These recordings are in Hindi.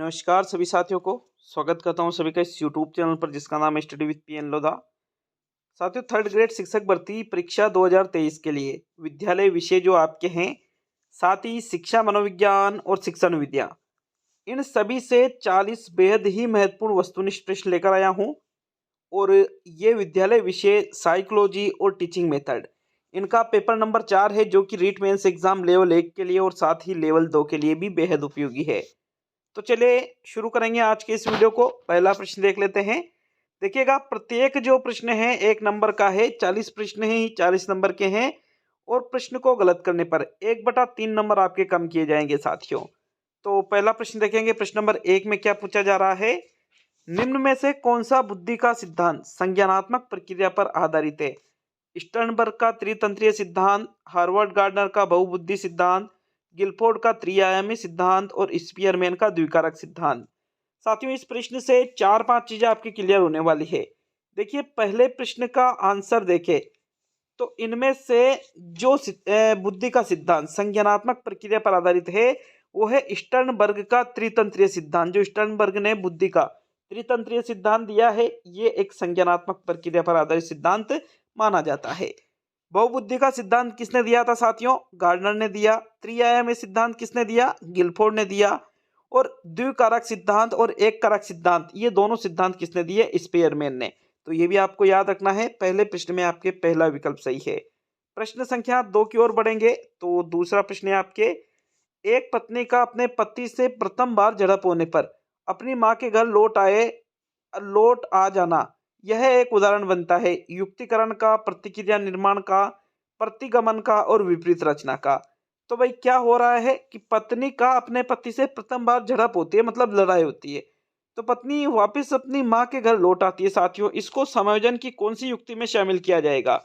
नमस्कार सभी साथियों को स्वागत करता हूं सभी का इस यूट्यूब चैनल पर जिसका नाम है स्टडी विद पीएन लोधा। साथियों, थर्ड ग्रेड शिक्षक भर्ती परीक्षा 2023 के लिए विद्यालय विषय जो आपके हैं, साथ ही शिक्षा मनोविज्ञान और शिक्षण विद्या, इन सभी से 40 बेहद ही महत्वपूर्ण वस्तुनिष्ठ प्रश्न लेकर आया हूं। और ये विद्यालय विषय साइकोलॉजी और टीचिंग मेथड, इनका पेपर नंबर 4 है, जो कि रीट मेंस एग्जाम लेवल 1 के लिए और साथ ही लेवल 2 के लिए भी बेहद उपयोगी है। तो चलिए शुरू करेंगे आज के इस वीडियो को। पहला प्रश्न देख लेते हैं। देखिएगा, प्रत्येक जो प्रश्न है 1 नंबर का है, 40 प्रश्न है, 40 नंबर के हैं और प्रश्न को गलत करने पर 1/3 नंबर आपके कम किए जाएंगे साथियों। तो पहला प्रश्न देखेंगे। प्रश्न नंबर 1 में क्या पूछा जा रहा है? निम्न में से कौन सा बुद्धि का सिद्धांत संज्ञानात्मक प्रक्रिया पर आधारित है? स्टर्नबर्ग का त्रितंत्रीय सिद्धांत, हार्वर्ड गार्डनर का बहुबुद्धि सिद्धांत, गिलफोर्ड का त्रिआयामी सिद्धांत और स्पीयरमैन का द्विकारक सिद्धांत। साथियों, इस प्रश्न से 4-5 चीजें आपकी क्लियर होने वाली है। देखिए, पहले प्रश्न का आंसर देखें तो इनमें से जो बुद्धि का सिद्धांत संज्ञानात्मक प्रक्रिया पर आधारित है वो है स्टर्नबर्ग का त्रितंत्रीय सिद्धांत। जो स्टर्नबर्ग ने बुद्धि का त्रितंत्रीय सिद्धांत दिया है, ये एक संज्ञानात्मक प्रक्रिया पर आधारित सिद्धांत माना जाता है। बहुबुद्धि का सिद्धांत किसने दिया था साथियों? गार्डनर ने दिया। त्रिआयामी सिद्धांत किसने दिया? गिलफोर्ड ने दिया। और द्विकारक सिद्धांत और एक कारक सिद्धांत, ये दोनों सिद्धांत किसने दिए? स्पीयरमैन ने। तो ये भी आपको याद रखना है। पहले प्रश्न में आपके पहला विकल्प सही है। प्रश्न संख्या 2 की ओर बढ़ेंगे। तो दूसरा प्रश्न है आपके, एक पत्नी का अपने पति से प्रथम बार झड़प होने पर अपनी मां के घर लौट आ जाना, यह एक उदाहरण बनता है युक्तिकरण का, प्रतिक्रिया निर्माण का, प्रतिगमन का और विपरीत रचना का। तो भाई क्या हो रहा है कि पत्नी का अपने पति से प्रथम बार झड़प होती है, मतलब लड़ाई होती है, तो पत्नी वापस अपनी माँ के घर लौट आती है साथियों। इसको समायोजन की कौन सी युक्ति में शामिल किया जाएगा?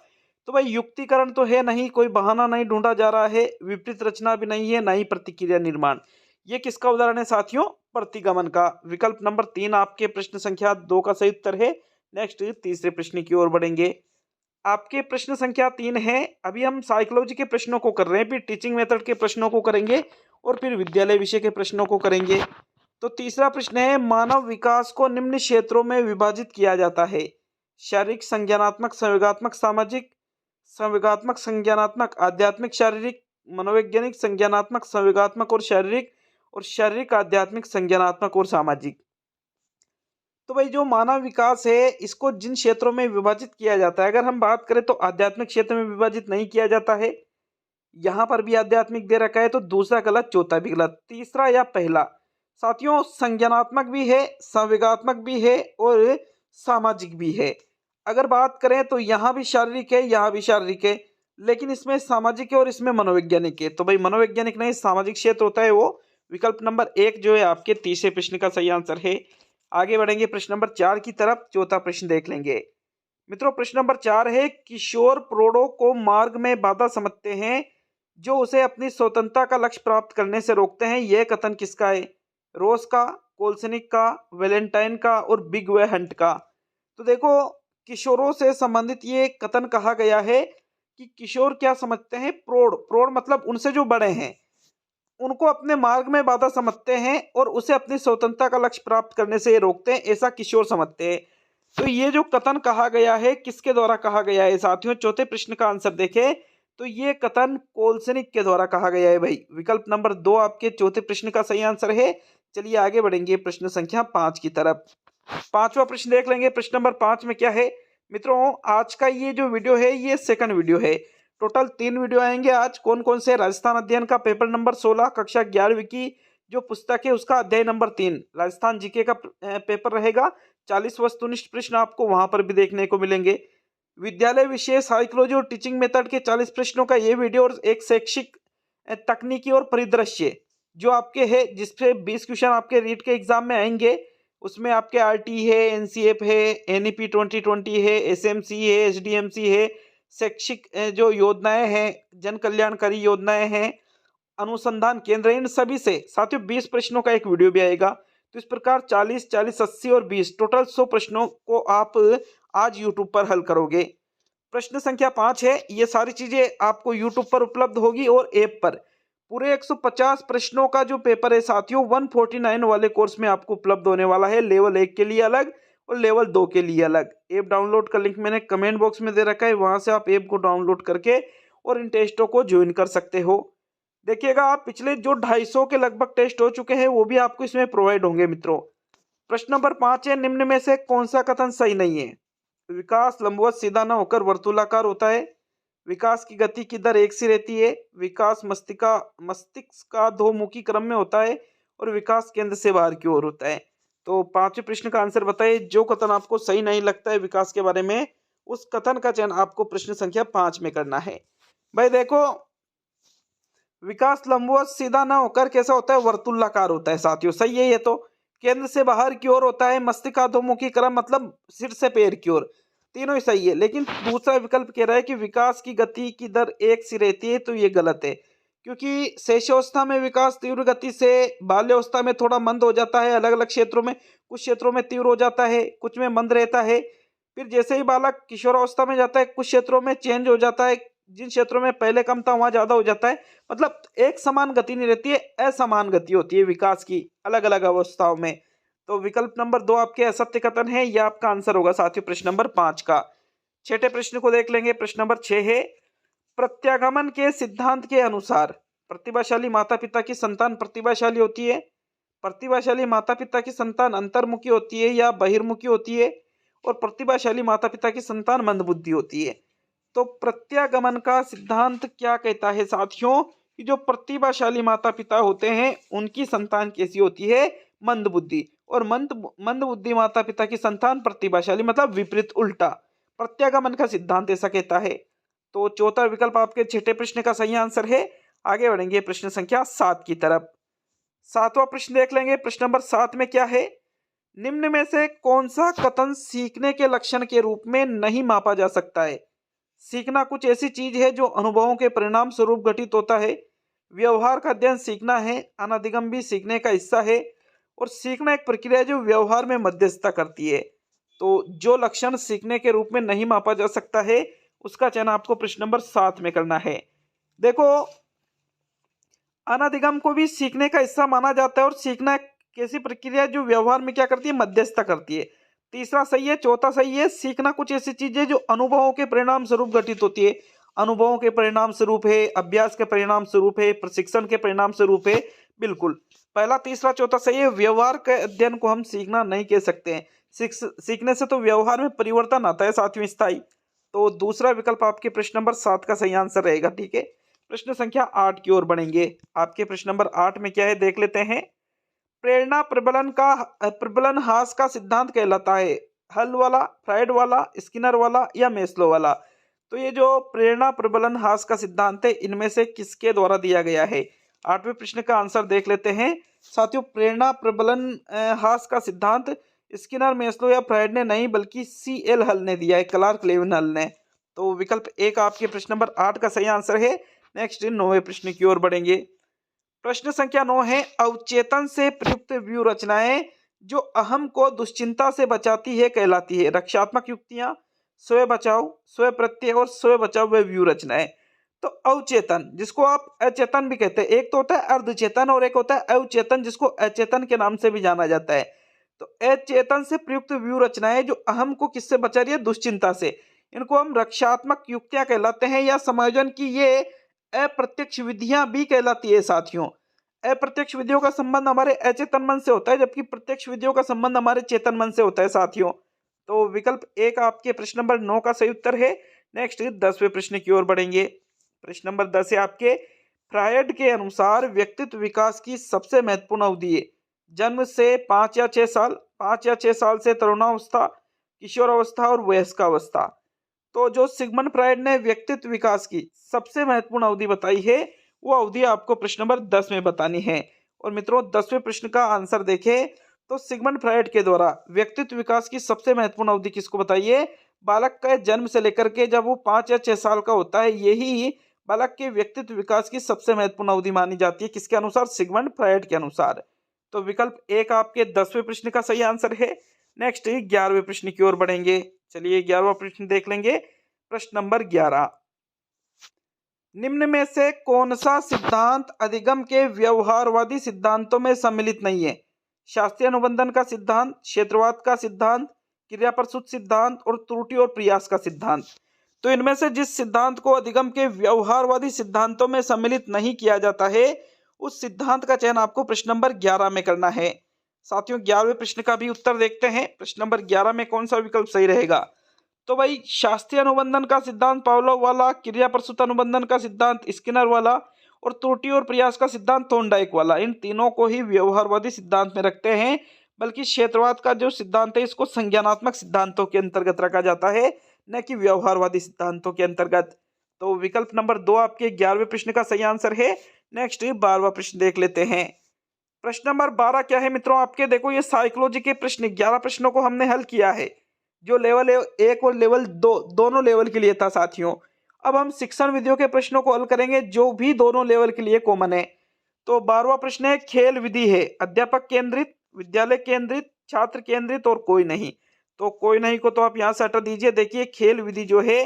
तो भाई युक्तिकरण तो है नहीं, कोई बहाना नहीं ढूंढा जा रहा है, विपरीत रचना भी नहीं है, ना ही प्रतिक्रिया निर्माण। ये किसका उदाहरण है साथियों? प्रतिगमन का। विकल्प नंबर 3 आपके प्रश्न संख्या 2 का सही उत्तर है। नेक्स्ट तीसरे प्रश्न की ओर बढ़ेंगे। आपके प्रश्न संख्या 3 है। अभी हम साइकोलॉजी के प्रश्नों को कर रहे हैं, फिर टीचिंग मेथड के प्रश्नों को करेंगे और फिर विद्यालय विषय के प्रश्नों को करेंगे। तो तीसरा प्रश्न है, मानव विकास को निम्न क्षेत्रों में विभाजित किया जाता है: शारीरिक, संज्ञानात्मक, संवेगात्मक, सामाजिक, संवेगात्मक, संज्ञानात्मक, आध्यात्मिक, शारीरिक, मनोवैज्ञानिक, संज्ञानात्मक, संवेगात्मक और शारीरिक, आध्यात्मिक, संज्ञानात्मक और सामाजिक। तो भाई जो मानव विकास है इसको जिन क्षेत्रों में विभाजित किया जाता है, अगर हम बात करें तो आध्यात्मिक क्षेत्र में विभाजित नहीं किया जाता है। यहाँ पर भी आध्यात्मिक दे रखा है, तो दूसरा गलत, चौथा भी गलत। तीसरा या पहला? साथियों, संज्ञानात्मक भी है, संवेगात्मक भी है और सामाजिक भी है। अगर बात करें तो यहाँ भी शारीरिक है, यहाँ भी शारीरिक है, लेकिन इसमें सामाजिक है और इसमें मनोवैज्ञानिक है। तो भाई मनोवैज्ञानिक नहीं, सामाजिक क्षेत्र होता है वो। विकल्प नंबर 1 जो है आपके तीसरे प्रश्न का सही आंसर है। आगे बढ़ेंगे प्रश्न नंबर 4 की तरफ। चौथा प्रश्न देख लेंगे मित्रों। प्रश्न नंबर 4 है, किशोर प्रौढ़ों को मार्ग में बाधा समझते हैं जो उसे अपनी स्वतंत्रता का लक्ष्य प्राप्त करने से रोकते हैं। यह कथन किसका है? रोस का, कोल्सनिक का, वैलेंटाइन का और बिग वे हंट का। तो देखो, किशोरों से संबंधित ये कथन कहा गया है कि किशोर क्या समझते हैं? प्रौढ़ मतलब उनसे जो बड़े हैं, उनको अपने मार्ग में बाधा समझते हैं और उसे अपनी स्वतंत्रता का लक्ष्य प्राप्त करने से ये रोकते हैं, ऐसा किशोर समझते हैं। तो ये जो कथन कहा गया है, किसके द्वारा कहा गया है साथियों? चौथे प्रश्न का आंसर देखें तो ये कथन कोल्सनिक के द्वारा कहा गया है भाई। विकल्प नंबर 2 आपके चौथे प्रश्न का सही आंसर है। चलिए आगे बढ़ेंगे प्रश्न संख्या 5 की तरफ। पांचवा प्रश्न देख लेंगे। प्रश्न नंबर 5 में क्या है मित्रों? आज का ये जो वीडियो है ये सेकंड वीडियो है। टोटल 3 वीडियो आएंगे आज। कौन कौन से? राजस्थान अध्ययन का पेपर नंबर 16 कक्षा 11वीं की जो पुस्तक है उसका अध्याय नंबर 3, राजस्थान जीके का पेपर रहेगा। 40 वस्तुनिष्ठ प्रश्न आपको वहां पर भी देखने को मिलेंगे। विद्यालय विषय साइकोलॉजी और टीचिंग मेथड के 40 प्रश्नों का ये वीडियो और एक शैक्षिक तकनीकी और परिदृश्य जो आपके है, जिसपे 20 क्वेश्चन आपके रीट के एग्जाम में आएंगे। उसमें आपके आरटी है, एनसीएफ है, एनईपी 2020 है, एसएमसी है, एसडीएमसी है, शैक्षिक जो योजनाएं हैं, जन कल्याणकारी योजनाएं हैं, अनुसंधान केंद्र, इन सभी से साथियों 20 प्रश्नों का एक वीडियो भी आएगा। तो इस प्रकार 40, 40, 80 और 20 टोटल 100 प्रश्नों को आप आज यूट्यूब पर हल करोगे। प्रश्न संख्या 5 है, ये सारी चीजें आपको यूट्यूब पर उपलब्ध होगी और ऐप पर। पूरे 150 प्रश्नों का जो पेपर है साथियों 149 वाले कोर्स में आपको उपलब्ध होने वाला है। लेवल 1 के लिए अलग और लेवल 2 के लिए अलग। ऐप डाउनलोड का लिंक मैंने कमेंट बॉक्स में दे रखा है, वहां से आप ऐप को डाउनलोड करके और इन टेस्टों को ज्वाइन कर सकते हो। देखिएगा आप पिछले जो 250 के लगभग टेस्ट हो चुके हैं वो भी आपको इसमें प्रोवाइड होंगे मित्रों। प्रश्न नंबर 5 है, निम्न में से कौन सा कथन सही नहीं है? विकास लंबवत सीधा न होकर वर्तुलाकार होता है। विकास की गति की दर एक सी रहती है। विकास मस्तिष्क का दो-मुखी क्रम में होता है और विकास केंद्र से बाहर की ओर होता है। तो पांचवें प्रश्न का आंसर बताइए। जो कथन आपको सही नहीं लगता है विकास के बारे में, उस कथन का चयन आपको प्रश्न संख्या 5 में करना है। भाई देखो, विकास लंबवत सीधा ना होकर कैसा होता है? वर्तुलाकार होता है साथियों। सही है ये तो। केंद्र से बाहर की ओर होता है। मस्तिष्क अधोमुखी क्रम मतलब सिर से पैर की ओर। तीनों ही सही है, लेकिन दूसरा विकल्प कह रहा है कि विकास की गति की दर एक सी रहती है, तो ये गलत है। क्योंकि शैशवावस्था में विकास तीव्र गति से, बाल्यावस्था में थोड़ा मंद हो जाता है। अलग अलग क्षेत्रों में, कुछ क्षेत्रों में तीव्र हो जाता है, कुछ में मंद रहता है। फिर जैसे ही बालक किशोरावस्था में जाता है, कुछ क्षेत्रों में चेंज हो जाता है। जिन क्षेत्रों में पहले कम था वहां ज्यादा हो जाता है। मतलब एक समान गति नहीं रहती है, असमान गति होती है विकास की अलग अलग अवस्थाओं में। तो विकल्प नंबर 2 आपके असत्य कथन है, यह आपका आंसर होगा साथियों प्रश्न नंबर 5 का। छठे प्रश्न को देख लेंगे। प्रश्न नंबर 6 है, प्रत्यागमन के सिद्धांत के अनुसार प्रतिभाशाली माता पिता की संतान प्रतिभाशाली होती है। प्रतिभाशाली माता पिता की संतान अंतर्मुखी होती है या बहिर्मुखी होती है। और प्रतिभाशाली माता पिता की संतान मंदबुद्धि होती है। तो प्रत्यागमन का सिद्धांत क्या कहता है साथियों? कि जो प्रतिभाशाली माता पिता होते हैं उनकी संतान कैसी होती है? मंदबुद्धि। और मंदबुद्धि माता पिता की संतान प्रतिभाशाली, मतलब विपरीत उल्टा। प्रत्यागमन का सिद्धांत ऐसा कहता है। तो चौथा विकल्प आपके छठे प्रश्न का सही आंसर है। आगे बढ़ेंगे प्रश्न संख्या 7 की तरफ। सातवां प्रश्न देख लेंगे। प्रश्न नंबर 7 में क्या है? निम्न में से कौन सा कथन सीखने के लक्षण के रूप में नहीं मापा जा सकता है? सीखना कुछ ऐसी चीज है जो अनुभवों के परिणाम स्वरूप घटित होता है। व्यवहार का अध्ययन सीखना है। अनादिगम भी सीखने का हिस्सा है। और सीखना एक प्रक्रिया है जो व्यवहार में मध्यस्थता करती है। तो जो लक्षण सीखने के रूप में नहीं मापा जा सकता है उसका चयन आपको प्रश्न नंबर 7 में करना है। देखो, अनादिगम को भी सीखने का हिस्सा माना जाता है और सीखना एक कैसी प्रक्रिया है जो व्यवहार में क्या करती है? मध्यस्थता करती है। तीसरा सही है। चौथा सही है। सीखना कुछ ऐसी चीज है जो अनुभवों के परिणाम स्वरूप घटित होती है। अनुभवों के परिणाम स्वरूप है, अभ्यास के परिणाम स्वरूप है, प्रशिक्षण के परिणाम स्वरूप है। बिल्कुल पहला, तीसरा, चौथा सही है। व्यवहार के अध्ययन को हम सीखना नहीं कह सकते हैं। सीखने से तो व्यवहार में परिवर्तन आता है साथियों, स्थायी। तो दूसरा विकल्प आपके प्रश्न नंबर 7 का सही आंसर रहेगा। ठीक है, प्रश्न संख्या 8 की ओर बढ़ेंगे। आपके प्रश्न नंबर 8 में क्या है देख लेते हैं। प्रेरणा प्रबलन हास का सिद्धांत कहलाता है। हल वाला, फ्रायड वाला, स्किनर वाला या मेस्लो वाला? तो ये जो प्रेरणा प्रबलन हास का सिद्धांत है इनमें से किसके द्वारा दिया गया है? 8वें प्रश्न का आंसर देख लेते हैं साथियों। प्रेरणा प्रबलन हास का सिद्धांत स्किनर, मेस्लो या फ्रायड ने नहीं बल्कि CL हल ने दिया है, क्लार्क लेविन हल ने। तो विकल्प एक आपके प्रश्न नंबर 8 का सही आंसर है। नेक्स्ट 9वें प्रश्न की ओर बढ़ेंगे। प्रश्न संख्या 9 है, अवचेतन से प्रयुक्त व्यू रचनाएं जो अहम को दुश्चिंता से बचाती है कहलाती है। रक्षात्मक युक्तियां, स्व बचाव, स्व प्रत्यय और स्व बचाव व व्यू रचनाएं। तो अवचेतन, जिसको आप अचेतन भी कहते हैं, एक तो होता है अर्धचेतन और एक होता है अवचेतन जिसको अचेतन के नाम से भी जाना जाता है। तो अचेतन से प्रयुक्त व्यू रचनाएं जो अहम को किससे बचा रही है? दुश्चिंता से। इनको हम रक्षात्मक युक्तियां कहलाते हैं या समायोजन की ये अप्रत्यक्ष विधियां भी कहलाती है साथियों। अप्रत्यक्ष विधियों का संबंध हमारे अचेतन मन से होता है, जबकि प्रत्यक्ष विधियों का संबंध हमारे चेतन मन से होता है साथियों। तो विकल्प एक आपके प्रश्न नंबर 9 का सही उत्तर है। नेक्स्ट 10वें प्रश्न की ओर बढ़ेंगे। प्रश्न नंबर 10 है आपके, फ्रायड के अनुसार व्यक्तित्व विकास की सबसे महत्वपूर्ण अवधि है। जन्म से 5 या 6 साल, 5 या 6 साल से तरुणावस्था, किशोरावस्था और वयस्कावस्था। तो जो सिगमंड फ्रायड ने व्यक्तित्व विकास की सबसे महत्वपूर्ण अवधि बताई है वो अवधि आपको प्रश्न नंबर 10 में बतानी है। और मित्रों 10वें प्रश्न का आंसर देखें तो सिगमंड फ्रायड के द्वारा व्यक्तित्व विकास की सबसे महत्वपूर्ण अवधि किसको बताइए? बालक का जन्म से लेकर के जब वो 5 या 6 साल का होता है, यही बालक के व्यक्तित्व विकास की सबसे महत्वपूर्ण अवधि मानी जाती है। किसके अनुसार? सिगमंड फ्रायड के अनुसार। तो विकल्प एक आपके 10वें प्रश्न का सही आंसर है। नेक्स्ट 11वें प्रश्न की ओर बढ़ेंगे। चलिए 11वां प्रश्न देख लेंगे। प्रश्न नंबर 11, निम्न में से कौन सा सिद्धांत अधिगम के व्यवहारवादी सिद्धांतों में सम्मिलित नहीं है? शास्त्रीय अनुबंधन का सिद्धांत, क्षेत्रवाद का सिद्धांत, क्रिया प्रसूत सिद्धांत और त्रुटि और प्रयास का सिद्धांत। तो इनमें से जिस सिद्धांत को अधिगम के व्यवहारवादी सिद्धांतों में सम्मिलित नहीं किया जाता है, उस सिद्धांत का चयन आपको प्रश्न नंबर 11 में करना है। साथियों, 11वें प्रश्न का भी उत्तर देखते हैं। प्रश्न नंबर 11 में कौन सा विकल्प सही रहेगा? तो भाई शास्त्रीय अनुबंधन का सिद्धांत पावलोव वाला, क्रिया प्रसूत अनुबंधन का सिद्धांत स्किनर वाला और त्रुटि और प्रयास का सिद्धांत थॉर्नडाइक वाला, इन तीनों को ही व्यवहारवादी सिद्धांत में रखते हैं। बल्कि क्षेत्रवाद का जो सिद्धांत है इसको संज्ञानात्मक सिद्धांतों के अंतर्गत रखा जाता है, न कि व्यवहारवादी सिद्धांतों के अंतर्गत। तो विकल्प नंबर 2 आपके 11वें प्रश्न का सही आंसर है। नेक्स्ट 12वां प्रश्न देख लेते हैं। प्रश्न नंबर 12 क्या है मित्रों आपके? देखो, ये साइकोलॉजी के प्रश्न 11 प्रश्नों को हमने हल किया है, जो लेवल 1 और लेवल 2 दोनों लेवल के लिए था साथियों। अब हम शिक्षण विधियों के प्रश्नों को हल करेंगे, जो भी दोनों लेवल के लिए कॉमन है। तो 12वां प्रश्न है, खेल विधि है अध्यापक केंद्रित, विद्यालय केंद्रित, छात्र केंद्रित और कोई नहीं। तो कोई नहीं को तो आप यहां से हटा दीजिए। देखिए, खेल विधि जो है,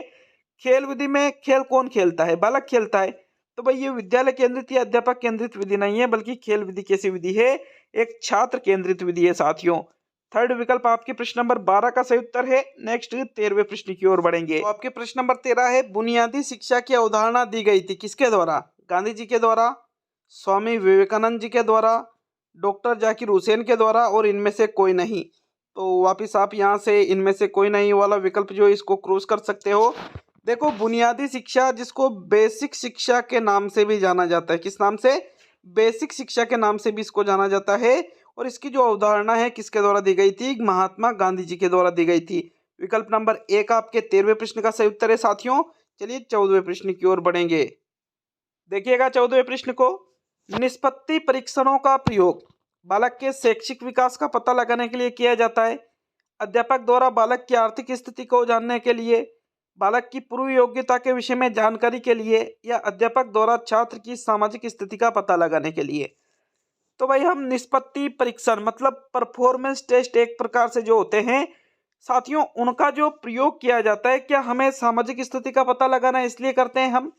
खेल विधि में खेल कौन खेलता है? बालक खेलता है। तो भाई ये विद्यालय केंद्रित या अध्यापक केंद्रित विधि नहीं है, बल्कि खेल विधि कैसी विधि है? एक छात्र केंद्रित विधि है साथियों। थर्ड विकल्प आपके प्रश्न नंबर 12 का सही उत्तर है। नेक्स्ट 13वें प्रश्न की ओर बढ़ेंगे। तो आपके प्रश्न नंबर 13 है, बुनियादी शिक्षा की अवधारणा दी गई थी किसके द्वारा? गांधी जी के द्वारा, स्वामी विवेकानंद जी के द्वारा, डॉक्टर जाकिर हुसैन के द्वारा और इनमें से कोई नहीं। तो वापिस आप यहाँ से इनमें से कोई नहीं वाला विकल्प जो इसको क्रॉस कर सकते हो। देखो, बुनियादी शिक्षा जिसको बेसिक शिक्षा के नाम से भी जाना जाता है, किस नाम से? बेसिक शिक्षा के नाम से भी इसको जाना जाता है। और इसकी जो अवधारणा है किसके द्वारा दी गई थी? महात्मा गांधी जी के द्वारा दी गई थी। विकल्प नंबर 1 आपके 13वें प्रश्न का सही उत्तर है साथियों। चलिए 14वें प्रश्न की ओर बढ़ेंगे। देखिएगा 14वें प्रश्न को, निष्पत्ति परीक्षणों का प्रयोग बालक के शैक्षिक विकास का पता लगाने के लिए किया जाता है। अध्यापक द्वारा बालक की आर्थिक स्थिति को जानने के लिए, बालक की पूर्व योग्यता के विषय में जानकारी के लिए, या अध्यापक द्वारा छात्र की सामाजिक स्थिति का पता लगाने के लिए। तो भाई हम निष्पत्ति परीक्षण मतलब परफॉर्मेंस टेस्ट एक प्रकार से जो होते हैं साथियों, उनका जो प्रयोग किया जाता है, क्या हमें सामाजिक स्थिति का पता लगाना इसलिए करते हैं हम?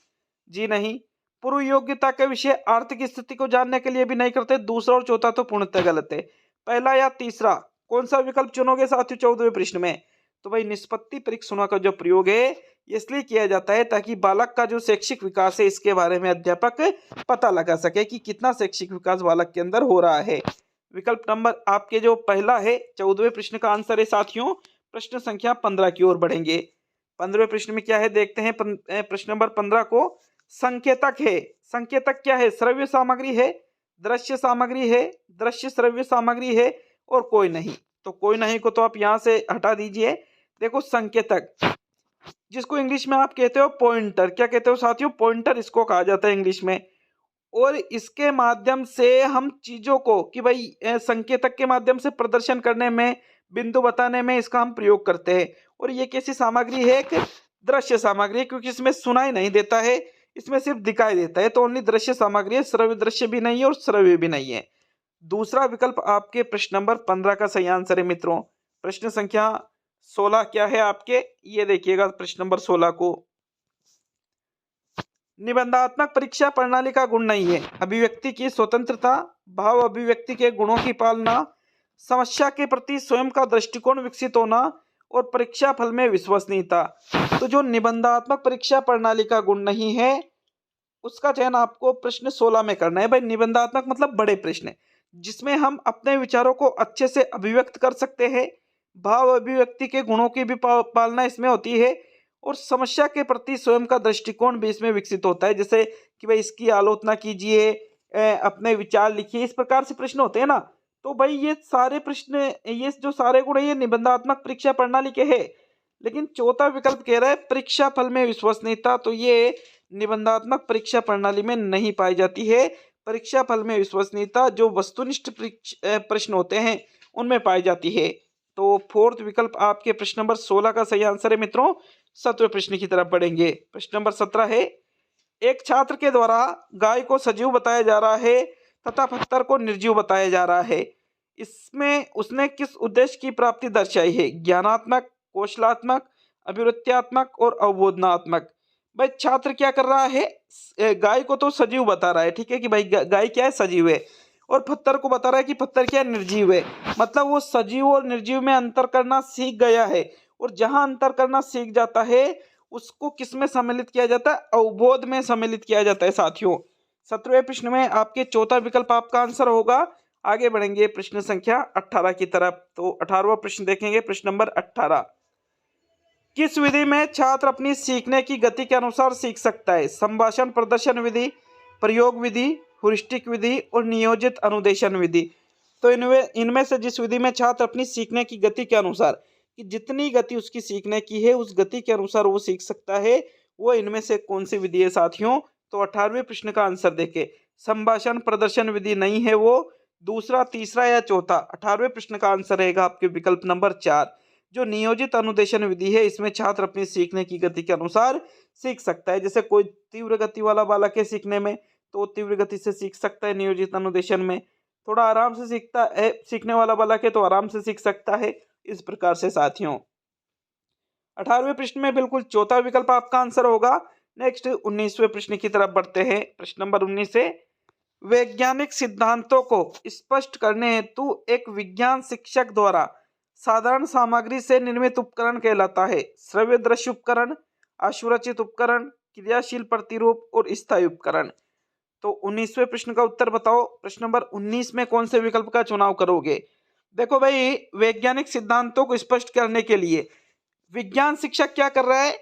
जी नहीं। पूर्व योग्यता के विषय, आर्थिक स्थिति को जानने के लिए भी नहीं करते। दूसरा और चौथा तो पूर्णतः गलत है। पहला या तीसरा कौन सा विकल्प चुनोगे साथियों 14वें प्रश्न में? तो भाई निष्पत्ति परीक्षणों का जो प्रयोग है इसलिए किया जाता है ताकि बालक का जो शैक्षिक विकास है इसके बारे में अध्यापक पता लगा सके कि कितना शैक्षिक विकास बालक के अंदर हो रहा है। विकल्प नंबर आपके जो पहला है 14वें प्रश्न का आंसर है साथियों। प्रश्न संख्या 15 की ओर बढ़ेंगे। 15वें प्रश्न में क्या है देखते हैं। प्रश्न नंबर 15 को, संकेतक है। संकेतक क्या है? श्रव्य सामग्री है, दृश्य सामग्री है, दृश्य श्रव्य सामग्री है और कोई नहीं। तो कोई नहीं को तो आप यहां से हटा दीजिए। देखो, संकेतक जिसको इंग्लिश में आप कहते हो पॉइंटर, क्या कहते हो साथियों? पॉइंटर इसको कहा जाता है इंग्लिश में। और इसके माध्यम से हम चीजों को कि भाई संकेतक के माध्यम से प्रदर्शन करने में, बिंदु बताने में इसका हम प्रयोग करते हैं। और ये कैसी सामग्री है? एक दृश्य सामग्री, क्योंकि इसमें सुनाई नहीं देता है, इसमें सिर्फ दिखाई देता है। तो ओनली दृश्य सामग्री है, श्रव्य दृश्य भी नहीं है और श्रव्य भी नहीं है। दूसरा विकल्प आपके प्रश्न नंबर 15 का सही आंसर है मित्रों। प्रश्न संख्या 16 क्या है आपके? ये देखिएगा प्रश्न नंबर 16 को, निबंधात्मक परीक्षा प्रणाली का गुण नहीं है अभिव्यक्ति की स्वतंत्रता, भाव अभिव्यक्ति के गुणों की पालना, समस्या के प्रति स्वयं का दृष्टिकोण विकसित होना और परीक्षा फल में विश्वसनीयता। तो जो निबंधात्मक परीक्षा प्रणाली का गुण नहीं है उसका चयन आपको प्रश्न 16 में करना है। भाई निबंधात्मक मतलब बड़े प्रश्न जिसमें हम अपने विचारों को अच्छे से अभिव्यक्त कर सकते हैं, भाव अभिव्यक्ति के गुणों की भी पालना इसमें होती है और समस्या के प्रति स्वयं का दृष्टिकोण भी इसमें विकसित होता है। जैसे कि भाई इसकी आलोचना कीजिए, अपने विचार लिखिए, इस प्रकार से प्रश्न होते हैं ना। तो भाई ये सारे प्रश्न, ये जो सारे गुण है ये निबंधात्मक परीक्षा प्रणाली के है। लेकिन चौथा विकल्प कह रहा है परीक्षा फल में विश्वसनीयता, तो ये निबंधात्मक परीक्षा प्रणाली में नहीं पाई जाती है। परीक्षा फल में विश्वसनीयता जो वस्तुनिष्ठ प्रश्न होते हैं उनमें पाई जाती है। तो फोर्थ विकल्प आपके प्रश्न नंबर 16 का सही आंसर है मित्रों। 17वें प्रश्न की तरफ बढ़ेंगे। प्रश्न नंबर 17 है, एक छात्र के द्वारा गाय को सजीव बताया जा रहा है तथा पत्थर को निर्जीव बताया जा रहा है। इसमें उसने किस उद्देश्य की प्राप्ति दर्शाई है? ज्ञानात्मक, कौशलात्मक, अभिवृत्त्यात्मक और अवबोधनात्मक। भाई छात्र क्या कर रहा है, गाय को तो सजीव बता रहा है, ठीक है कि भाई गाय क्या है, सजीव है, और पत्थर को बता रहा है कि पत्थर क्या है, निर्जीव है। मतलब वो सजीव और निर्जीव में अंतर करना सीख गया है, और जहां अंतर करना सीख जाता है उसको किस में सम्मिलित किया जाता है, अवबोध में सम्मिलित किया जाता है साथियों। 17वें प्रश्न में आपके चौथा विकल्प आपका आंसर होगा। आगे बढ़ेंगे प्रश्न संख्या 18 की तरफ। तो 18वां प्रश्न देखेंगे, प्रश्न नंबर 18। किस विधि में छात्र अपनी सीखने की गति के अनुसार सीख सकता है? संभाषण प्रदर्शन विधि, प्रयोग विधि, हुरिस्टिक विधि और नियोजित अनुदेशन विधि। तो इनमें से जिस विधि में छात्र अपनी सीखने की गति के अनुसार, कि जितनी गति उसकी सीखने की है उस गति के अनुसार वो सीख सकता है, वो इनमें से कौन सी विधि है साथियों? तो 18वें प्रश्न का आंसर देखें, संभाषण प्रदर्शन विधि नहीं है वो, दूसरा, तीसरा या चौथा। 18वें प्रश्न का आंसर रहेगा आपके विकल्प नंबर 4, जो नियोजित अनुदेशन विधि है। इसमें छात्र अपनी सीखने की गति के अनुसार सीख सकता है। जैसे कोई तीव्र गति वाला बालक है सीखने में, तो तीव्र गति से सीख सकता है नियोजित अनुदेशन में। थोड़ा आराम से सीखता है, सीखने वाला बालक है तो आराम से सीख सकता है। इस प्रकार से साथियों 18वें प्रश्न में बिल्कुल चौथा विकल्प आपका आंसर होगा। नेक्स्ट 19वें प्रश्न की तरफ बढ़ते हैं। प्रश्न नंबर 19 से, वैज्ञानिक सिद्धांतों को स्पष्ट करने हेतु एक विज्ञान शिक्षक द्वारा साधारण सामग्री से निर्मित उपकरण कहलाता है? श्रव्य दृश्य उपकरण, असुरचित उपकरण, क्रियाशील प्रतिरूप और स्थायी उपकरण। तो 19वें प्रश्न का उत्तर बताओ। प्रश्न नंबर 19 में कौन से विकल्प का चुनाव करोगे? देखो भाई, वैज्ञानिक सिद्धांतों को स्पष्ट करने के लिए विज्ञान शिक्षक क्या कर रहा है,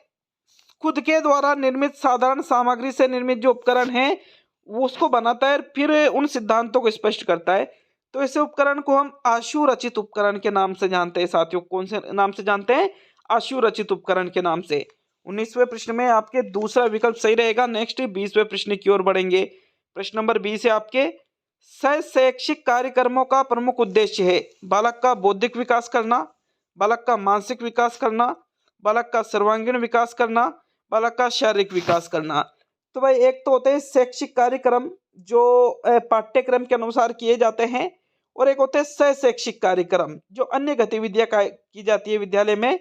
खुद के द्वारा निर्मित साधारण सामग्री से निर्मित जो उपकरण है वो उसको बनाता है, फिर उन सिद्धांतों को स्पष्ट करता है। तो इस उपकरण को हम आशुरचित उपकरण के नाम से जानते हैं साथियों। कौन से नाम से जानते हैं? आशुरचित उपकरण के नाम से। 19वें प्रश्न में आपके दूसरा विकल्प सही रहेगा। नेक्स्ट 20वें प्रश्न की ओर बढ़ेंगे। प्रश्न नंबर 20 है आपके, शैक्षिक कार्यक्रमों का प्रमुख उद्देश्य है बालक का बौद्धिक विकास करना, बालक का मानसिक विकास करना, बालक का सर्वांगीण विकास करना, बालक का शारीरिक विकास करना। तो भाई एक तो होते हैं शैक्षिक कार्यक्रम जो पाठ्यक्रम के अनुसार किए जाते हैं, और एक होते हैं शैक्षिक कार्यक्रम जो अन्य गतिविधियां की जाती है विद्यालय में।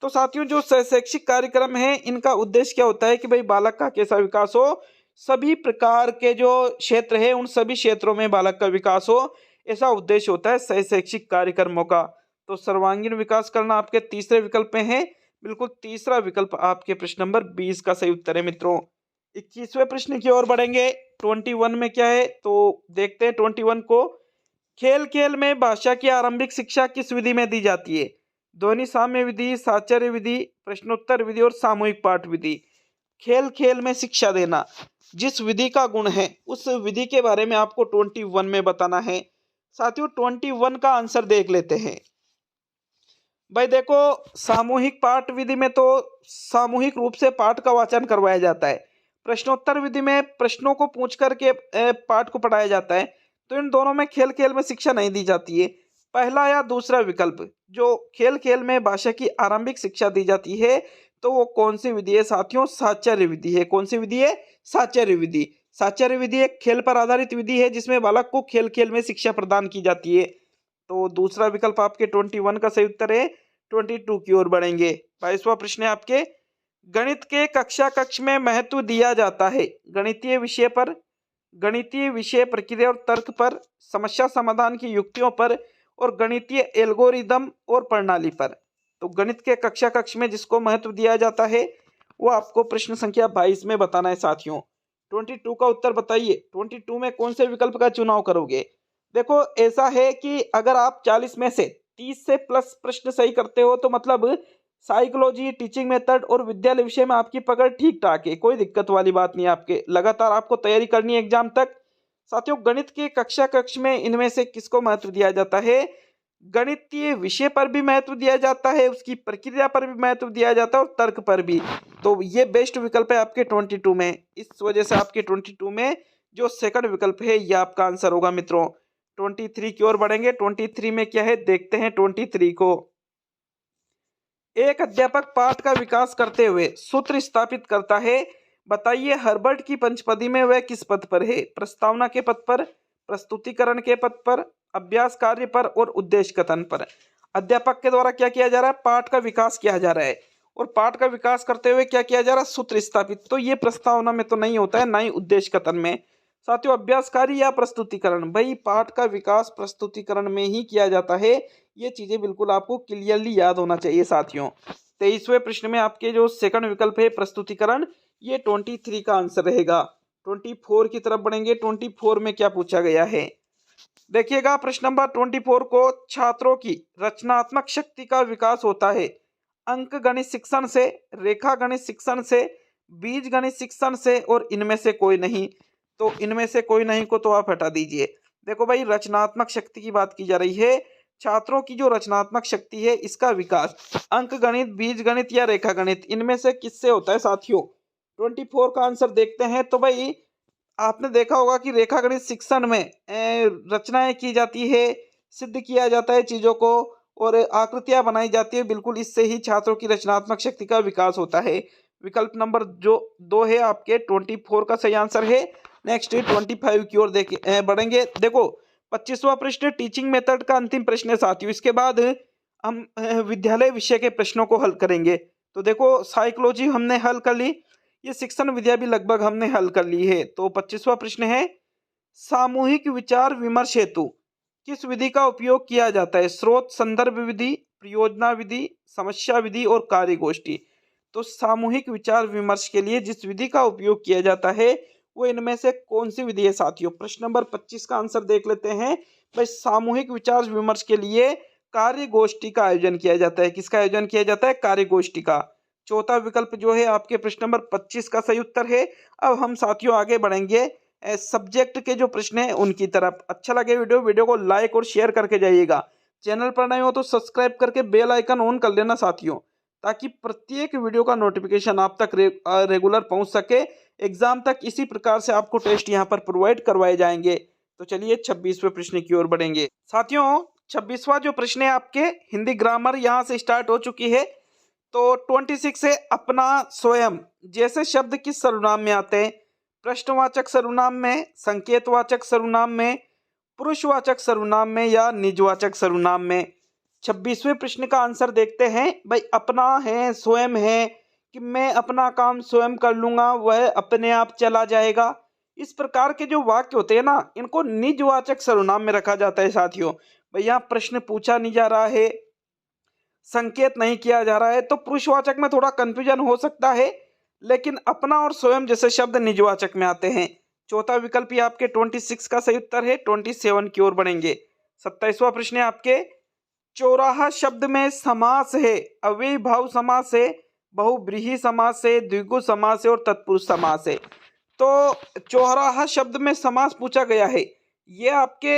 तो साथियों जो शैक्षिक कार्यक्रम है इनका उद्देश्य क्या होता है कि भाई बालक का कैसा विकास हो, सभी प्रकार के जो क्षेत्र है उन सभी क्षेत्रों में बालक का विकास हो, ऐसा उद्देश्य होता है शैक्षिक कार्यक्रमों का। तो सर्वांगीण विकास करना आपके तीसरे विकल्प में है। बिल्कुल तीसरा विकल्प आपके प्रश्न नंबर 20 का सही उत्तर है मित्रों। 21वें प्रश्न की ओर बढ़ेंगे। 21 में क्या है तो देखते हैं 21 को, खेल खेल में भाषा की आरंभिक शिक्षा किस विधि में दी जाती है? ध्वनि साम्य विधि, साचार्य विधि, प्रश्नोत्तर विधि और सामूहिक पाठ विधि। खेल खेल में शिक्षा देना जिस विधि का गुण है उस विधि के बारे में आपको 21 में बताना है साथियों। 21 का आंसर देख लेते हैं। भाई देखो, सामूहिक पाठ विधि में तो सामूहिक रूप से पाठ का वाचन करवाया जाता है। प्रश्नोत्तर विधि में प्रश्नों को पूछ करके पाठ को पढ़ाया जाता है। तो इन दोनों में खेल खेल में शिक्षा नहीं दी जाती है। पहला या दूसरा विकल्प जो खेल खेल में भाषा की आरंभिक शिक्षा दी जाती है, तो वो कौन सी विधि है साथियों? साचार्य विधि है। कौन सी विधि है? साचार्य विधि। साचार्य विधि एक खेल पर आधारित विधि है जिसमें बालक को खेल खेल में शिक्षा प्रदान की जाती है। तो दूसरा विकल्प आपके 21 का सही उत्तर है। 22 की ओर बढ़ेंगे। 22वां प्रश्न है आपके, गणित के कक्षा कक्ष में महत्व दिया जाता है गणितीय विषय पर, गणितीय विषय प्रक्रिया और तर्क पर, समस्या समाधान की युक्तियों पर और गणितीय एल्गोरिदम और प्रणाली पर। तो गणित के कक्षा कक्ष में जिसको महत्व दिया जाता है वो आपको प्रश्न संख्या 22 में बताना है साथियों। 22 का उत्तर बताइए। 22 में कौन से विकल्प का चुनाव करोगे? देखो ऐसा है कि अगर आप 40 में से 30 से प्लस प्रश्न सही करते हो तो मतलब साइकोलॉजी, टीचिंग मेथड और विद्यालय विषय में आपकी पकड़ ठीक ठाक है, कोई दिक्कत वाली बात नहीं। आपके लगातार आपको तैयारी करनी है एग्जाम तक। साथियों गणित के कक्षा कक्ष में इनमें से किसको महत्व दिया जाता है? गणितीय विषय पर भी महत्व दिया जाता है, उसकी प्रक्रिया पर भी महत्व दिया जाता है और तर्क पर भी। तो ये बेस्ट विकल्प है आपके 22 में। इस वजह से आपके 22 में जो सेकंड विकल्प है ये आपका आंसर होगा मित्रों। 23 की ओर बढ़ेंगे। 23 में क्या है देखते हैं। 23 को, एक अध्यापक पाठ का विकास करते हुए सूत्र स्थापित करता है, बताइए हर्बर्ट की पंचपदी में वह किस पद पर है? प्रस्तावना के पद पर, प्रस्तुतिकरण के पद पर, अभ्यास कार्य पर और उद्देश्य कथन पर। अध्यापक के द्वारा क्या किया जा रहा है? पाठ का विकास किया जा रहा है। और पाठ का विकास करते हुए क्या किया जा रहा है, सूत्र स्थापित। तो ये प्रस्तावना में तो नहीं होता है, ना ही उद्देश्य कथन में। साथियों अभ्यासकारी या प्रस्तुतिकरण, भाई पाठ का विकास प्रस्तुतिकरण में ही किया जाता है। ये चीजें बिल्कुल आपको क्लियरली याद होना चाहिए साथियों। 23वें प्रश्न में आपके जो सेकंड विकल्प है प्रस्तुतिकरण, ये 23 का आंसर रहेगा। 24 की तरफ बढ़ेंगे। 24 में क्या पूछा गया है, देखिएगा प्रश्न नंबर 24 को, छात्रों की रचनात्मक शक्ति का विकास होता है अंक गणित शिक्षण से, रेखा गणित शिक्षण से, बीज गणित शिक्षण से और इनमें से कोई नहीं। तो इनमें से कोई नहीं को तो आप हटा दीजिए। देखो भाई रचनात्मक शक्ति की बात की जा रही है, छात्रों की जो रचनात्मक शक्ति है इसका विकास अंक गणित, बीज गणित या रेखा गणित, इनमें से किससे होता है साथियों। 24 का आंसर देखते हैं। तो भाई आपने देखा होगा कि रेखा गणित शिक्षण में रचनाएं की जाती है, सिद्ध किया जाता है चीजों को और आकृतियां बनाई जाती है, बिल्कुल इससे ही छात्रों की रचनात्मक शक्ति का विकास होता है। विकल्प नंबर जो 2 है आपके 24 का सही आंसर है। नेक्स्ट 25 की ओर देखे बढ़ेंगे। देखो 25वां प्रश्न टीचिंग मेथड का अंतिम प्रश्न है साथियों। इसके बाद हम विद्यालय विषय के प्रश्नों को हल करेंगे। तो देखो साइकोलॉजी हमने हल कर ली, ये शिक्षण विद्या भी लगभग हमने हल कर ली है। तो 25वां प्रश्न है, सामूहिक विचार विमर्श हेतु किस विधि का उपयोग किया जाता है, स्रोत संदर्भ विधि, परियोजना विधि, समस्या विधि और कार्यगोष्ठी। तो सामूहिक विचार विमर्श के लिए जिस विधि का उपयोग किया जाता है वो इनमें से कौन सी विधि है साथियों। प्रश्न नंबर 25 का आंसर देख लेते हैं। भाई सामूहिक विचार विमर्श के लिए कार्यगोष्ठी का आयोजन किया जाता है। किसका आयोजन किया जाता है, कार्यगोष्ठी का। चौथा विकल्प जो है आपके प्रश्न नंबर 25 का सही उत्तर है। अब हम साथियों आगे बढ़ेंगे सब्जेक्ट के जो प्रश्न है उनकी तरफ। अच्छा लगे वीडियो को लाइक और शेयर करके जाइएगा। चैनल पर नए हो तो सब्सक्राइब करके बेल आइकन ऑन कर लेना साथियों, ताकि प्रत्येक वीडियो का नोटिफिकेशन आप तक रेगुलर पहुंच सके। एग्जाम तक इसी प्रकार से आपको टेस्ट यहाँ पर प्रोवाइड करवाए जाएंगे। तो चलिए 26वें प्रश्न की ओर बढ़ेंगे साथियों। 26वां जो प्रश्न है आपके हिंदी ग्रामर यहाँ से स्टार्ट हो चुकी है। तो 26 है, अपना स्वयं जैसे शब्द किस सर्वनाम में आते हैं, प्रश्नवाचक सर्वनाम में, संकेतवाचक सर्वनाम में, पुरुषवाचक सर्वनाम में या निजवाचक सर्वनाम में। 26वें प्रश्न का आंसर देखते हैं। भाई अपना है, स्वयं है कि मैं अपना काम स्वयं कर लूंगा, वह अपने आप चला जाएगा। इस प्रकार के जो वाक्य होते हैं ना, इनको निजवाचक सर्वनाम में रखा जाता है साथियों। भाई यहाँ प्रश्न पूछा नहीं जा रहा है, संकेत नहीं किया जा रहा है, तो पुरुषवाचक में थोड़ा कंफ्यूजन हो सकता है, लेकिन अपना और स्वयं जैसे शब्द निजवाचक में आते हैं। चौथा विकल्प ये आपके 26 का सही उत्तर है। 27 की ओर बढ़ेंगे। 27वां प्रश्न है आपके, चौराहा शब्द में समास है, अव्ययीभाव समास है, बहुव्रीहि समास है, द्विगु समास है और तत्पुरुष समास है। तो चौराहा शब्द में समास पूछा गया है, ये आपके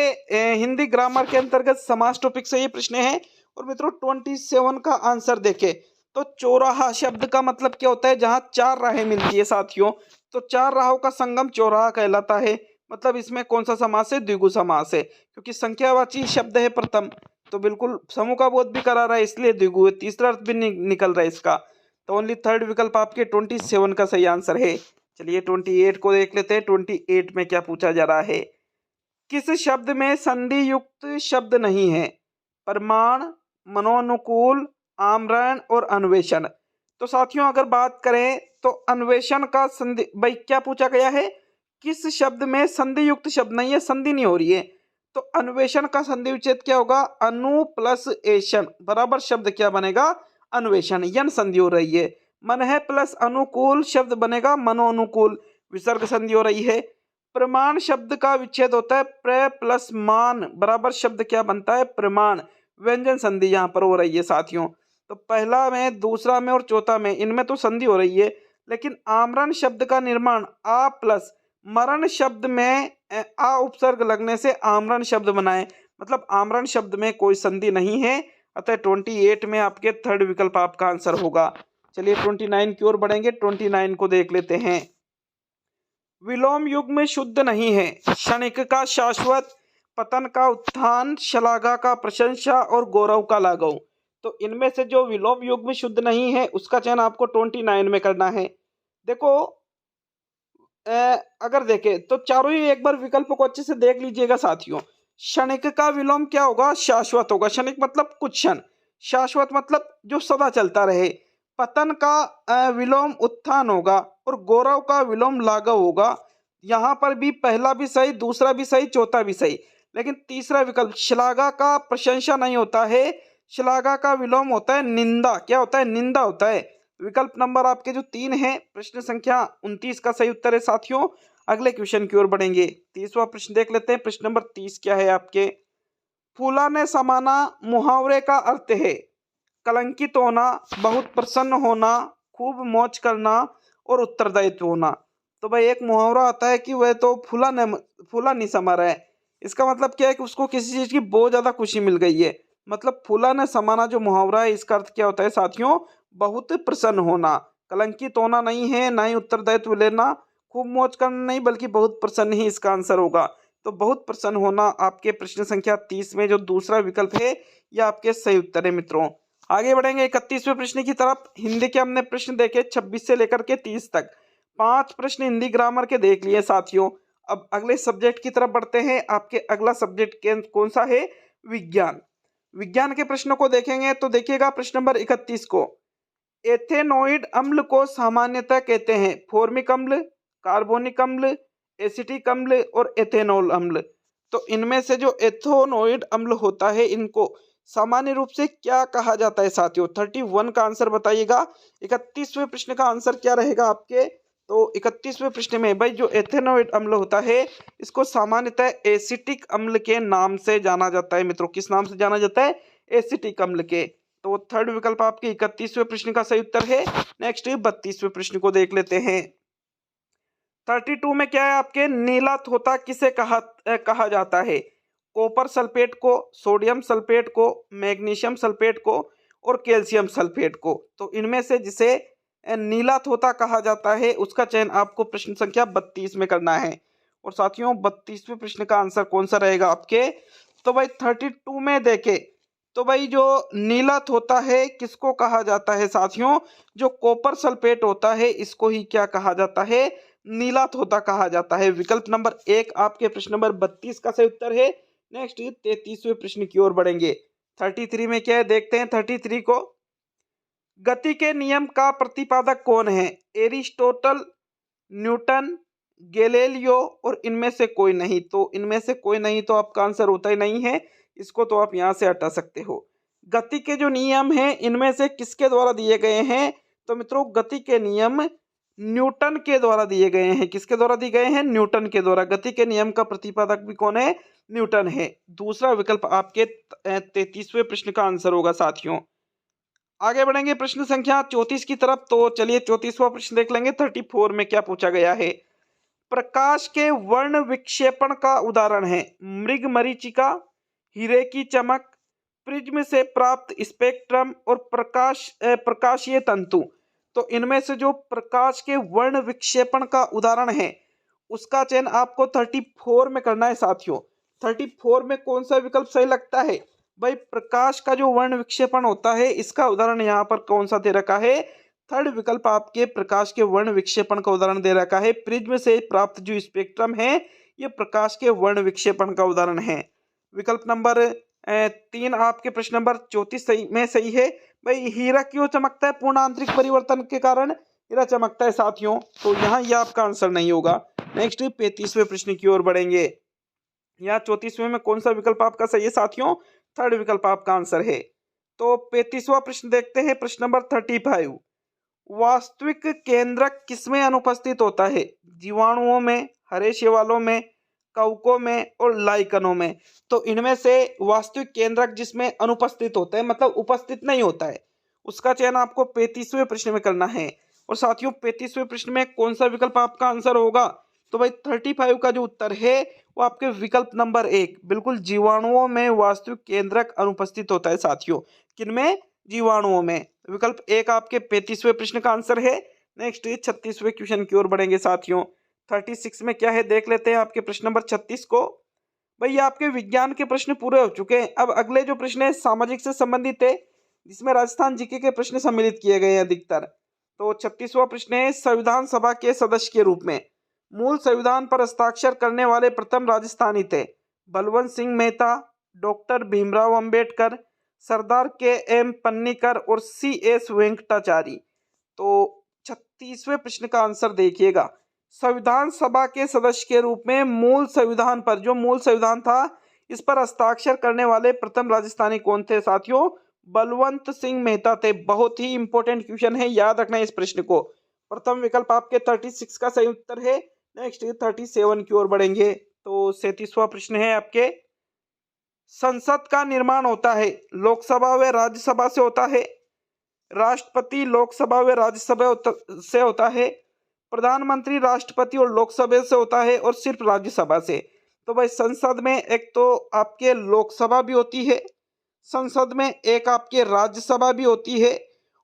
हिंदी ग्रामर के अंतर्गत समास टॉपिक से ये प्रश्न है। और मित्रों 27 का आंसर देखें तो चौराहा शब्द का मतलब क्या होता है, जहां 4 राहें मिलती है साथियों। तो 4 राहों का संगम चौराहा कहलाता है। मतलब इसमें कौन सा समास है, द्विगु समास है, क्योंकि संख्यावाची शब्द है प्रथम, तो बिल्कुल समूह का बोध भी करा रहा है, इसलिए द्विगु है। तीसरा अर्थ भी निकल रहा है इसका। तो ओनली थर्ड विकल्प आपके 27 का सही आंसर है। चलिए 28 को देख लेते हैं। 28 में क्या पूछा जा रहा है, किस शब्द में संधि युक्त शब्द नहीं है, प्रमाण, मनोनुकूल, आमरण और अन्वेषण। तो साथियों अगर बात करें तो अन्वेषण का संधि, भाई क्या पूछा गया है, किस शब्द में संधि युक्त शब्द नहीं है, संधि नहीं हो रही है। तो अन्वेषण का संधि विच्छेद क्या होगा, अनु प्लस एशन बराबर शब्द क्या बनेगा, अन्वेषण। यन संधि हो रही है। मन है प्लस अनुकूल शब्द बनेगा मनोनुकूल, विसर्ग संधि हो रही है। प्रमाण शब्द का विच्छेद होता है प्र प्लस मान बराबर शब्द क्या बनता है, प्रमाण। व्यंजन संधि यहाँ पर हो रही है साथियों। तो पहला में, दूसरा में और चौथा में, इनमें तो संधि हो रही है, लेकिन आमरण शब्द का निर्माण आ प्लस मरण शब्द में आ उपसर्ग लगने से आमरण शब्द बनाए। मतलब आमरण शब्द में कोई संधि नहीं है, अतः 28 में आपके थर्ड विकल्प आपका आंसर होगा। चलिए 29 की ओर बढ़ेंगे। 29 को देख लेते हैं। विलोम युग में शुद्ध नहीं है, क्षणिक का शाश्वत, पतन का उत्थान, शलाघा का प्रशंसा और गौरव का लाघव। तो इनमें से जो विलोम युग में शुद्ध नहीं है उसका चयन आपको 29 में करना है। देखो अगर देखें तो चारों ही एक बार विकल्प को अच्छे से देख लीजिएगा साथियों। क्षणिक का विलोम क्या होगा, शाश्वत होगा। क्षणिक मतलब कुछ क्षण, शाश्वत मतलब जो सदा चलता रहे। पतन का विलोम उत्थान होगा और गौरव का विलोम लाघव होगा। यहाँ पर भी पहला भी सही, दूसरा भी सही, चौथा भी सही, लेकिन तीसरा विकल्प श्लाघा का प्रशंसा नहीं होता है, श्लाघा का विलोम होता है निंदा। क्या होता है? निंदा होता है। विकल्प नंबर आपके जो 3 है, प्रश्न संख्या 29 का सही उत्तर है साथियों। अगले क्वेश्चन की ओर बढ़ेंगे। 30वां प्रश्न देख लेते हैं। प्रश्न नंबर 30 क्या है आपके? फूला ने समाना मुहावरे का अर्थ है कलंकित होना, बहुत प्रसन्न होना, खूब मौज करना और उत्तरदायित्व होना। तो भाई एक मुहावरा आता है कि वह तो फूला नहीं समा रहा है। इसका मतलब क्या है कि उसको किसी चीज की बहुत ज्यादा खुशी मिल गई है। मतलब फूला ने समाना जो मुहावरा है, इसका अर्थ क्या होता है साथियों? बहुत प्रसन्न होना। कलंकित होना नहीं है, ना ही उत्तरदायित्व लेना, खूब मौज करना नहीं, बल्कि बहुत प्रसन्न ही इसका आंसर होगा। तो बहुत प्रसन्न होना आपके प्रश्न संख्या 30 में जो दूसरा विकल्प है, यह आपके सही उत्तर है मित्रों। आगे बढ़ेंगे 31वें प्रश्न की तरफ। हिंदी के हमने प्रश्न देखे 26 से लेकर के 30 तक। 5 प्रश्न हिंदी ग्रामर के देख लिए साथियों। अब अगले सब्जेक्ट की तरफ बढ़ते हैं। आपके अगला सब्जेक्ट कौन सा है? विज्ञान। विज्ञान के प्रश्नों को देखेंगे तो देखिएगा प्रश्न नंबर 31 को। एथेनॉइड अम्ल को सामान्यतः कहते हैं फॉर्मिक अम्ल, कार्बोनिक अम्ल, एसिटिक अम्ल और एथेनॉल अम्ल। तो इनमें से जो एथेनॉइड अम्ल होता है, इनको सामान्य रूप से क्या कहा जाता है साथियों? 31 का आंसर बताइएगा। 31वें प्रश्न का आंसर क्या रहेगा आपके? तो 31वें प्रश्न में भाई जो एथेनॉइड अम्ल होता है, इसको सामान्यतः एसिटिक अम्ल के नाम से जाना जाता है मित्रों। किस नाम से जाना जाता है? एसिटिक अम्ल के। तो थर्ड विकल्प आपके 31वें प्रश्न का सही उत्तर है। नेक्स्ट 32वें प्रश्न को देख लेते हैं। 32 में क्या है आपके? नीला थोथा किसे कहा जाता है? कॉपर सल्फेट को, सोडियम सल्फेट को, मैग्नीशियम सल्फेट को और कैल्शियम सल्फेट को। तो इनमें से जिसे नीला थोथा कहा जाता है, उसका चयन आपको प्रश्न संख्या 32 में करना है। और साथियों 32वें प्रश्न का आंसर कौन सा रहेगा आपके? तो भाई 32 में देखे तो भाई जो नीलत होता है किसको कहा जाता है साथियों? जो कॉपर सल्फेट होता है, इसको ही क्या कहा जाता है? नीलत होता कहा जाता है। विकल्प नंबर 1 आपके प्रश्न नंबर 32 का सही उत्तर है। नेक्स्ट 33वें प्रश्न की ओर बढ़ेंगे। 33 में क्या है देखते हैं। 33 को, गति के नियम का प्रतिपादक कौन है? एरिस्टोटल, न्यूटन, गैलीलियो और इनमें से कोई नहीं। तो इनमें से कोई नहीं तो आपका आंसर होता ही नहीं है, इसको तो आप यहाँ से हटा सकते हो। गति के जो नियम हैं, इनमें से किसके द्वारा दिए गए हैं? तो मित्रों गति के नियम न्यूटन के द्वारा दिए गए हैं। किसके द्वारा दिए गए हैं? न्यूटन के द्वारा। गति के नियम का प्रतिपादक भी कौन है? न्यूटन है। दूसरा विकल्प आपके 33वें प्रश्न का आंसर होगा साथियों। आगे बढ़ेंगे प्रश्न संख्या 34 की तरफ। तो चलिए 34वां प्रश्न देख लेंगे। 34 में क्या पूछा गया है? प्रकाश के वर्ण विक्षेपण का उदाहरण है मृग मरीचिका, हीरे की चमक, प्रिज्म से प्राप्त स्पेक्ट्रम और प्रकाशीय तंतु। तो इनमें से जो प्रकाश के वर्ण विक्षेपण का उदाहरण है, उसका चयन आपको 34 में करना है साथियों। 34 में कौन सा विकल्प सही लगता है? भाई प्रकाश का जो वर्ण विक्षेपण होता है, इसका उदाहरण यहाँ पर कौन सा दे रखा है? थर्ड विकल्प आपके प्रकाश के वर्ण विक्षेपण का उदाहरण दे रखा है। प्रिज्म से प्राप्त जो स्पेक्ट्रम है, ये प्रकाश के वर्ण विक्षेपण का उदाहरण है। विकल्प नंबर 3 आपके प्रश्न नंबर 34 सही में सही है। भाई हीरा क्यों चमकता है? पूर्ण आंतरिक परिवर्तन के कारण हीरा चमकता है साथियों। तो यहाँ यह आपका आंसर नहीं होगा। नेक्स्ट 35वें प्रश्न की ओर बढ़ेंगे। यहाँ 34वें में कौन सा विकल्प आपका सही है साथियों? थर्ड विकल्प आपका आंसर है। तो 35वां प्रश्न देखते हैं। प्रश्न नंबर 35, वास्तविक केंद्रक किसमें अनुपस्थित होता है? जीवाणुओं में, हरे शैवालों में, कवकों में और लाइकनों में। तो इनमें से वास्तविक केंद्रक जिसमें अनुपस्थित होता है, मतलब उपस्थित नहीं होता है, उसका चयन आपको 35वें प्रश्न में करना है। और साथियों 35वें प्रश्न में कौन सा विकल्प आपका आंसर होगा? तो भाई 35 का जो उत्तर है वो आपके विकल्प नंबर 1, बिल्कुल जीवाणुओं में वास्तविक केंद्रक अनुपस्थित होता है साथियों। किनमें? जीवाणुओं में। विकल्प 1 आपके 35वें प्रश्न का आंसर है। नेक्स्ट 36वें क्वेश्चन की ओर बढ़ेंगे साथियों। 36 में क्या है देख लेते हैं आपके प्रश्न नंबर 36 को। भाई आपके विज्ञान के प्रश्न पूरे हो चुके हैं। अब अगले जो प्रश्न है सामाजिक से संबंधित है, जिसमें राजस्थान जीके के प्रश्न सम्मिलित किए गए हैं अधिकतर। तो 36वां प्रश्न है, संविधान सभा के सदस्य के रूप में मूल संविधान पर हस्ताक्षर करने वाले प्रथम राजस्थानी थे? बलवंत सिंह मेहता, डॉक्टर भीमराव अंबेडकर, सरदार के एम पन्नीकर और सी एस वेंकटाचारी। तो 36वें प्रश्न का आंसर देखिएगा, संविधान सभा के सदस्य के रूप में मूल संविधान पर, जो मूल संविधान था, इस पर हस्ताक्षर करने वाले प्रथम राजस्थानी कौन थे साथियों? बलवंत सिंह मेहता थे। बहुत ही इंपॉर्टेंट क्वेश्चन है, याद रखना है इस प्रश्न को। प्रथम विकल्प आपके 36 का सही उत्तर है। नेक्स्ट 37 की ओर बढ़ेंगे। तो 37वां प्रश्न है आपके, संसद का निर्माण होता है लोकसभा व राज्यसभा से होता है, राष्ट्रपति लोकसभा व राज्यसभा से होता है, प्रधानमंत्री राष्ट्रपति और लोकसभा से होता है, और सिर्फ राज्यसभा से? तो भाई संसद में एक तो आपके लोकसभा भी होती है, संसद में एक आपके राज्यसभा भी होती है,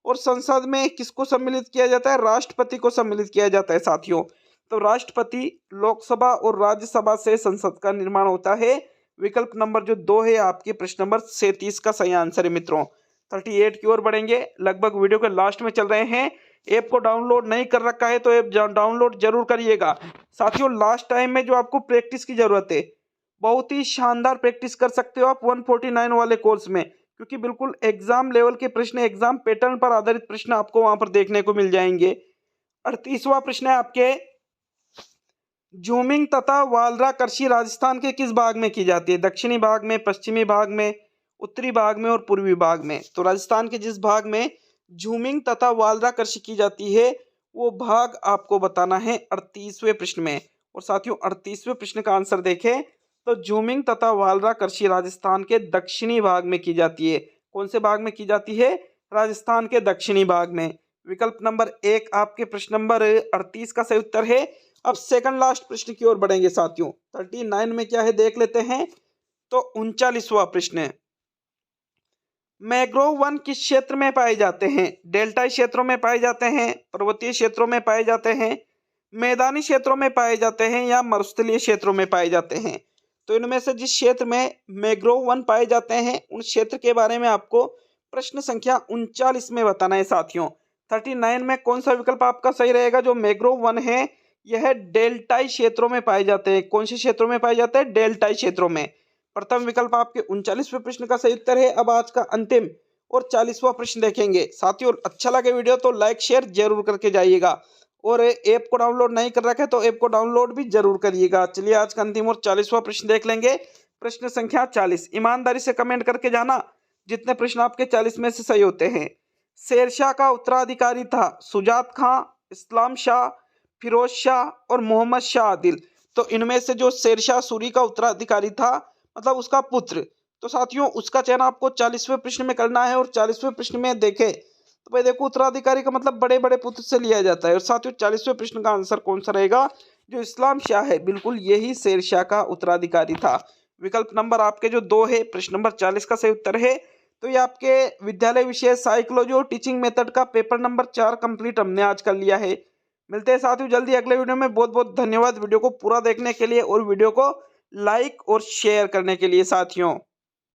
और संसद में किसको सम्मिलित किया जाता है? राष्ट्रपति को सम्मिलित किया जाता है साथियों। तो राष्ट्रपति, लोकसभा और राज्यसभा से संसद का निर्माण होता है। विकल्प नंबर जो 2 है आपके प्रश्न नंबर 37 का सही आंसर है मित्रों। 38 की ओर बढ़ेंगे, लगभग वीडियो के लास्ट में चल रहे हैं। ऐप को डाउनलोड नहीं कर रखा है तो ऐप डाउनलोड जरूर करिएगा साथियों। लास्ट टाइम में जो आपको प्रैक्टिस की जरूरत है, बहुत ही शानदार प्रैक्टिस कर सकते हो आप 149 वाले कोर्स में, क्योंकि बिल्कुल एग्जाम लेवल के प्रश्न, एग्जाम पैटर्न पर आधारित प्रश्न आपको वहां पर देखने को मिल जाएंगे। 38वां प्रश्न है आपके, झूमिंग तथा वालरा कृषि राजस्थान के किस भाग में की जाती है? दक्षिणी भाग में, पश्चिमी भाग में, उत्तरी भाग में और पूर्वी भाग में? तो राजस्थान के जिस भाग में झूमिंग तथा वालरा कृषि की जाती है वो भाग आपको बताना है 38वें प्रश्न में। और साथियों 38वें प्रश्न का आंसर देखें तो झूमिंग तथा वालरा कृषि राजस्थान के दक्षिणी भाग में की जाती है। कौन से भाग में की जाती है? राजस्थान के दक्षिणी भाग में। विकल्प नंबर 1 आपके प्रश्न नंबर 38 का सही उत्तर है। अब सेकंड लास्ट प्रश्न की ओर बढ़ेंगे साथियों। 39 में क्या है देख लेते हैं। तो 39वां प्रश्न है, मैंग्रोव वन किस क्षेत्र में पाए जाते हैं? डेल्टाई क्षेत्रों में पाए जाते हैं, पर्वतीय क्षेत्रों में पाए जाते हैं, मैदानी क्षेत्रों में पाए जाते हैं, या मरुस्थलीय क्षेत्रों में पाए जाते हैं? तो इनमें से जिस क्षेत्र में मैंग्रोव वन पाए जाते हैं उन क्षेत्र के बारे में आपको प्रश्न संख्या 39 में बताना है साथियों। 39 में कौन सा विकल्प आपका सही रहेगा? जो मैंग्रोव वन है यह डेल्टाई क्षेत्रों में पाए जाते हैं। कौन से क्षेत्रों में पाए जाते हैं? डेल्टाई क्षेत्रों में। प्रथम विकल्प आपके 39वें प्रश्न का सही उत्तर है। अब आज का अंतिम और 40वां प्रश्न देखेंगे साथियों। अच्छा लगे वीडियो तो लाइक शेयर जरूर करके जाइएगा, और ऐप को डाउनलोड नहीं कर रखा है तो ऐप को डाउनलोड भी जरूर करिएगा। चलिए आज का अंतिम और 40वां प्रश्न देख लेंगे। प्रश्न संख्या 40, ईमानदारी से कमेंट करके जाना जितने प्रश्न आपके 40 में से सही होते हैं। शेरशाह का उत्तराधिकारी था सुजात खां, इस्लाम शाह, फिरोज शाह और मोहम्मद शाह आदिल। तो इनमें से जो शेरशाह सूरी का उत्तराधिकारी था, मतलब उसका पुत्र, तो साथियों उसका चयन आपको 40वें प्रश्न में करना है। और 40वें प्रश्न में देखें तो भाई देखो उत्तराधिकारी का मतलब बड़े बड़े पुत्र से लिया जाता है। और साथियों 40वें प्रश्न का आंसर कौन सा रहेगा? जो इस्लाम शाह है, बिल्कुल यही शेरशाह का उत्तराधिकारी था। विकल्प नंबर आपके जो 2 है प्रश्न नंबर 40 का सही उत्तर है। तो ये आपके विद्यालय विषय साइकोलॉजी और टीचिंग मेथड का पेपर नंबर 4 कंप्लीट हमने आज कर लिया है। मिलते हैं साथियों जल्दी अगले वीडियो में। बहुत बहुत धन्यवाद वीडियो को पूरा देखने के लिए और वीडियो को लाइक और शेयर करने के लिए साथियों।